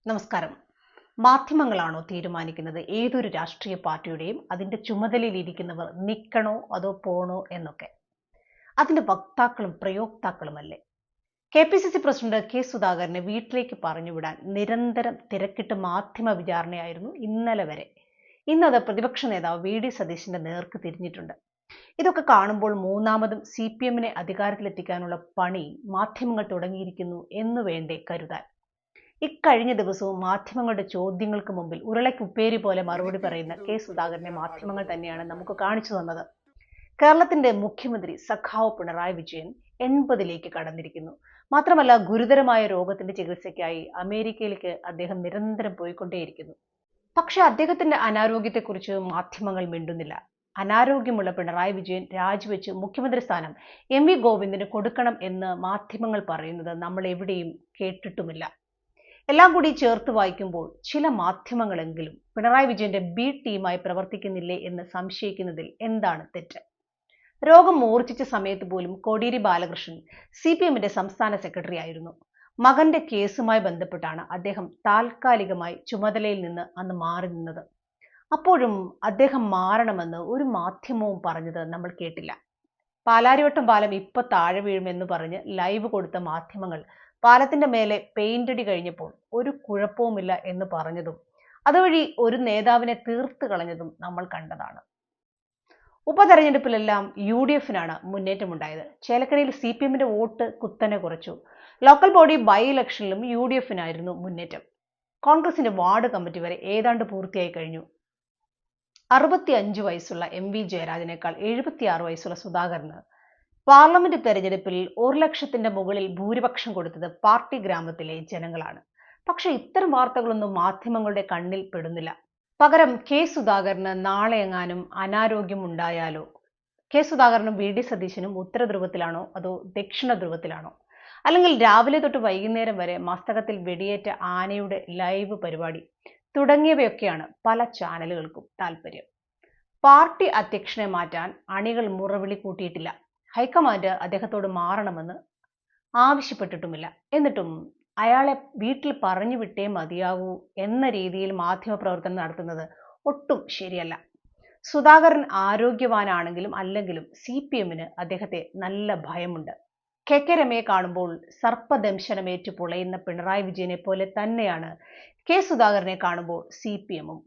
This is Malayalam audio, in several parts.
നമസ്കാരം. മാധ്യമങ്ങളാണോ തീരുമാനിക്കുന്നത് ഏതൊരു രാഷ്ട്രീയ പാർട്ടിയുടെയും അതിന്റെ ചുമതലയിലിരിക്കുന്നവർ നിൽക്കണോ അതോ പോണോ എന്നൊക്കെ? അതിന്റെ വക്താക്കളും പ്രയോക്താക്കളുമല്ലേ? കെ.പി.സി.സി പ്രസിഡന്റ് കെ സുധാകരനെ വീട്ടിലേക്ക് പറഞ്ഞുവിടാൻ നിരന്തരം തിരക്കിട്ട് മാധ്യമ വിചാരണയായിരുന്നു ഇന്നലെ വരെ. ഇന്നത് പ്രതിപക്ഷ നേതാവ് വി.ഡി. സതീശന്റെ നേർക്ക് തിരിഞ്ഞിട്ടുണ്ട്. ഇതൊക്കെ കാണുമ്പോൾ മൂന്നാമതും CPM-നെ അധികാരത്തിലെത്തിക്കാനുള്ള പണി മാധ്യമങ്ങൾ തുടങ്ങിയിരിക്കുന്നു എന്ന് വേണ്ടേ കരുതാൻ? ഇക്കഴിഞ്ഞ ദിവസവും മാധ്യമങ്ങളുടെ ചോദ്യങ്ങൾക്ക് മുമ്പിൽ ഉരുളയ്ക്ക് ഉപ്പേരി പോലെ മറുപടി പറയുന്ന കെ സുധാകരനെ മാധ്യമങ്ങൾ തന്നെയാണ് നമുക്ക് കാണിച്ചു തന്നത്. കേരളത്തിന്റെ മുഖ്യമന്ത്രി സഖാവ് പിണറായി വിജയൻ 80ലേക്ക് കടന്നിരിക്കുന്നു. മാത്രമല്ല, ഗുരുതരമായ രോഗത്തിന്റെ ചികിത്സയ്ക്കായി അമേരിക്കയിലേക്ക് അദ്ദേഹം നിരന്തരം പോയിക്കൊണ്ടേയിരിക്കുന്നു. പക്ഷെ അദ്ദേഹത്തിന്റെ അനാരോഗ്യത്തെക്കുറിച്ച് മാധ്യമങ്ങൾ മിണ്ടുന്നില്ല. അനാരോഗ്യമുള്ള പിണറായി വിജയൻ രാജിവെച്ച് മുഖ്യമന്ത്രി സ്ഥാനം MV ഗോവിന്ദന് കൊടുക്കണം എന്ന് മാധ്യമങ്ങൾ പറയുന്നത് നമ്മൾ എവിടെയും കേട്ടിട്ടുമില്ല. എല്ലാം കൂടി ചേർത്ത് വായിക്കുമ്പോൾ ചില മാധ്യമങ്ങളെങ്കിലും പിണറായി വിജയന്റെ ബി ടീമായി പ്രവർത്തിക്കുന്നില്ലേ എന്ന് സംശയിക്കുന്നതിൽ എന്താണ് തെറ്റ്? രോഗം മൂർച്ഛിച്ച സമയത്ത് പോലും കോടിയേരി ബാലകൃഷ്ണൻ CPM-ന്റെ സംസ്ഥാന സെക്രട്ടറി ആയിരുന്നു. മകന്റെ കേസുമായി ബന്ധപ്പെട്ടാണ് അദ്ദേഹം താൽക്കാലികമായി ചുമതലയിൽ നിന്ന് അന്ന് മാറി നിന്നത്. അപ്പോഴും അദ്ദേഹം മാറണമെന്ന് ഒരു മാധ്യമവും പറഞ്ഞത് നമ്മൾ കേട്ടില്ല. പാലാരിവട്ടം പാലം ഇപ്പൊ താഴെ വീഴുമെന്ന് പറഞ്ഞ് ലൈവ് കൊടുത്ത മാധ്യമങ്ങൾ പാലത്തിന്റെ മേലെ പെയിന്റ് അടി കഴിഞ്ഞപ്പോൾ ഒരു കുഴപ്പവുമില്ല എന്ന് പറഞ്ഞതും അതുവഴി ഒരു നേതാവിനെ തീർത്ത് കളഞ്ഞതും നമ്മൾ കണ്ടതാണ്. ഉപതെരഞ്ഞെടുപ്പിലെല്ലാം UDF-നാണ് മുന്നേറ്റമുണ്ടായത്. ചേലക്കരയിൽ CPM-ന്റെ വോട്ട് കുത്തനെ കുറച്ചു. ലോക്കൽ ബോഡി ബൈ ഇലക്ഷനിലും UDF-നായിരുന്നു മുന്നേറ്റം. കോൺഗ്രസിന്റെ വാർഡ് കമ്മിറ്റി വരെ ഏതാണ്ട് പൂർത്തിയായി കഴിഞ്ഞു. 65 വയസ്സുള്ള MV ജയരാജനേക്കാൾ 76 വയസ്സുള്ള സുധാകരന് പാർലമെന്റ് തെരഞ്ഞെടുപ്പിൽ 1 ലക്ഷത്തിന്റെ മുകളിൽ ഭൂരിപക്ഷം കൊടുത്തത് പാർട്ടി ഗ്രാമത്തിലെ ജനങ്ങളാണ്. പക്ഷെ ഇത്തരം വാർത്തകളൊന്നും മാധ്യമങ്ങളുടെ കണ്ണിൽ പെടുന്നില്ല. പകരം കെ സുധാകരന് നാളെ എങ്ങാനും അനാരോഗ്യം ഉണ്ടായാലോ? കെ സുധാകരനും വി.ഡി. സതീശനും ഉത്തര ധ്രുവത്തിലാണോ അതോ ദക്ഷിണ ധ്രുവത്തിലാണോ? അല്ലെങ്കിൽ രാവിലെ തൊട്ട് വൈകുന്നേരം വരെ മസ്തകത്തിൽ വെടിയേറ്റ ആനയുടെ ലൈവ് പരിപാടി തുടങ്ങിയവയൊക്കെയാണ് പല ചാനലുകൾക്കും താല്പര്യം. പാർട്ടി അധ്യക്ഷനെ മാറ്റാൻ അണികൾ മുറവിളി കൂട്ടിയിട്ടില്ല. ഹൈക്കമാൻഡ് അദ്ദേഹത്തോട് മാറണമെന്ന് ആവശ്യപ്പെട്ടിട്ടുമില്ല. എന്നിട്ടും അയാളെ വീട്ടിൽ പറഞ്ഞു വിട്ടേ മതിയാകൂ എന്ന രീതിയിൽ മാധ്യമപ്രവർത്തനം നടത്തുന്നത് ഒട്ടും ശരിയല്ല. സുധാകരൻ ആരോഗ്യവാനാണെങ്കിലും അല്ലെങ്കിലും CPM-ന് അദ്ദേഹത്തെ നല്ല ഭയമുണ്ട്. KK രമയെ കാണുമ്പോൾ സർപ്പദംശനമേറ്റു പൊളയുന്ന പിണറായി വിജയനെ പോലെ തന്നെയാണ് കെ സുധാകരനെ കാണുമ്പോൾ CPM-ഉം.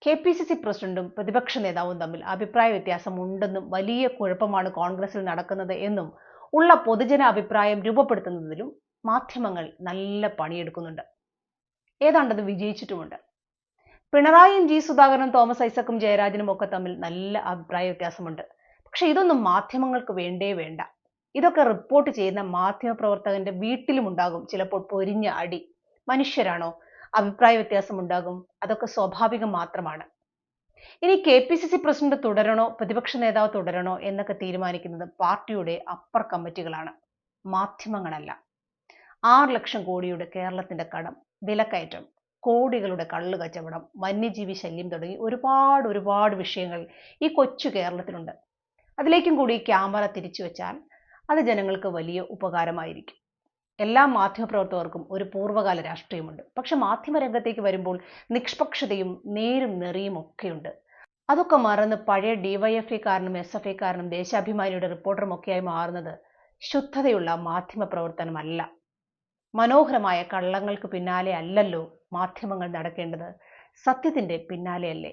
KPCC പ്രസിഡന്റും പ്രതിപക്ഷ നേതാവും തമ്മിൽ അഭിപ്രായ വ്യത്യാസം ഉണ്ടെന്നും വലിയ കുഴപ്പമാണ് കോൺഗ്രസിൽ നടക്കുന്നത് എന്നും ഉള്ള പൊതുജന അഭിപ്രായം രൂപപ്പെടുത്തുന്നതിലും മാധ്യമങ്ങൾ നല്ല പണിയെടുക്കുന്നുണ്ട്. ഏതാണ്ടത് വിജയിച്ചിട്ടുമുണ്ട്. പിണറായിയും G സുധാകരനും തോമസ് ഐസക്കും ജയരാജനും ഒക്കെ തമ്മിൽ നല്ല അഭിപ്രായ വ്യത്യാസമുണ്ട്. പക്ഷെ ഇതൊന്നും മാധ്യമങ്ങൾക്ക് വേണ്ടേ വേണ്ട. ഇതൊക്കെ റിപ്പോർട്ട് ചെയ്യുന്ന മാധ്യമ പ്രവർത്തകന്റെ വീട്ടിലും ഉണ്ടാകും ചിലപ്പോൾ പൊരിഞ്ഞ അടി. മനുഷ്യരാണോ? അഭിപ്രായ വ്യത്യാസം ഉണ്ടാകും. അതൊക്കെ സ്വാഭാവികം മാത്രമാണ്. ഇനി KPCC പ്രസിഡന്റ് തുടരണോ പ്രതിപക്ഷ നേതാവ് തുടരണോ എന്നൊക്കെ തീരുമാനിക്കുന്നത് പാർട്ടിയുടെ അപ്പർ കമ്മിറ്റികളാണ്, മാധ്യമങ്ങളല്ല. 6 ലക്ഷം കോടിയുടെ കേരളത്തിന്റെ കടം, വിലക്കയറ്റം, കോടികളുടെ കള്ളു കച്ചവടം, വന്യജീവി ശല്യം തുടങ്ങി ഒരുപാട് വിഷയങ്ങൾ ഈ കൊച്ചു കേരളത്തിലുണ്ട്. അതിലേക്കും കൂടി ക്യാമറ തിരിച്ചു വെച്ചാൽ അത് ജനങ്ങൾക്ക് വലിയ ഉപകാരമായിരിക്കും. എല്ലാ മാധ്യമപ്രവർത്തകർക്കും ഒരു പൂർവ്വകാല രാഷ്ട്രീയമുണ്ട്. പക്ഷെ മാധ്യമരംഗത്തേക്ക് വരുമ്പോൾ നിഷ്പക്ഷതയും നേരും നെറിയും ഒക്കെയുണ്ട്. അതൊക്കെ മറന്ന് പഴയ DYFI-കാരനും SFI-കാരനും ദേശാഭിമാനിയുടെ റിപ്പോർട്ടറും ഒക്കെയായി മാറുന്നത് ശുദ്ധതയുള്ള മാധ്യമ പ്രവർത്തനമല്ല. മനോഹരമായ കള്ളങ്ങൾക്ക് പിന്നാലെ അല്ലല്ലോ മാധ്യമങ്ങൾ നടക്കേണ്ടത്, സത്യത്തിന്റെ പിന്നാലെയല്ലേ?